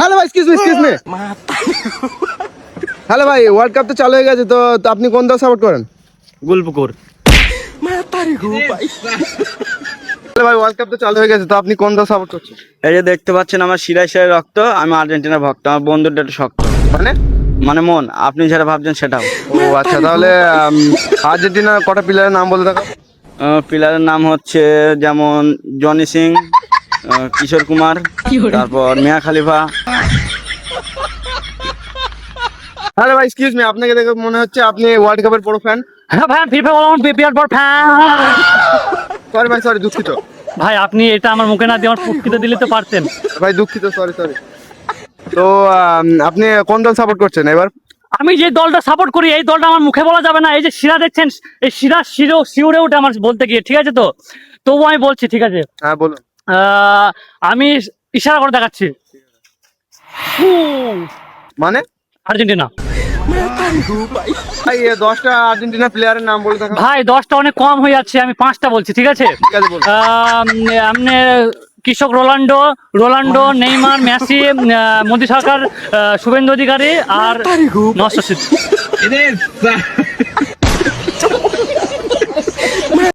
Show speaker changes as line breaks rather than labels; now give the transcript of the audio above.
Hello ভাই, excuse me. Hello ভাই, world cup তো চালু হয়ে গেছে, তো আপনি কোন দল সাপোর্ট করেন?
গুলপুকুর।
হ্যালো ভাই, ওয়ার্ল্ড কাপ তো চালু হয়ে গেছে, তো আপনি কোন দল সাপোর্ট করছেন?
এই যে দেখতে পাচ্ছেন আমার শিরায় শিরায় রক্ত, আমি আর্জেন্টিনার ভক্ত। আমার বন্ধুটা একটু শক্ত,
মানে?
মানে মন। আপনি যেটা ভাবছেন সেটাও।
ও আচ্ছা, তাহলে আর্জেন্টিনার কটা প্লেয়ারের নাম বলে দেখো।
প্লেয়ারের নাম হচ্ছে যেমন জনি সিং, কিশোর কুমার, তারপর মিয়া খালিফা।
হ্যালো ভাই, এক্সকিউজ মি, আপনাকে দেখে মনে হচ্ছে আপনি ওয়ার্ল্ড কাপের বড় ফ্যান।
হ্যাঁ ভাই, ফিফা বিপিএল বড় ফ্যান।
সরি ভাই, সরি, দুঃখিত
ভাই আপনি এটা আমার মুখে না দিয়ে আমার পুটকিতে দিলে তো পারতেন।
ভাই, দুঃখিত, সরি। তো আপনি কোন দল সাপোর্ট করছেন এবার?
আমি যে দলটা সাপোর্ট করি এই দলটা আমার মুখে বলা যাবে না। এই যে শিরা দেখছেন, এই শিরা শিউরে ওঠে আমার বলতে গিয়ে, ঠিক আছে? তো তবু আমি বলছি, ঠিক আছে?
হ্যাঁ বলুন।
আমি ইশারা করে দেখাচ্ছি,
মানে?
আর্জেন্টিনা।
ভাই 10টা আর্জেন্টিনা প্লেয়ারের নাম বলে দেখো।
ভাই 10টা অনেক কম হয়ে যাচ্ছে, আমি 5টা বলছি, ঠিক আছে?
ঠিক আছে, বলুন।
আপনি কৃষক রোনাল্ডো, নেইমার, মেসি, মোদী সরকার, শুভেন্দু অধিকারী আর নওশাদ সিদ্দিকী।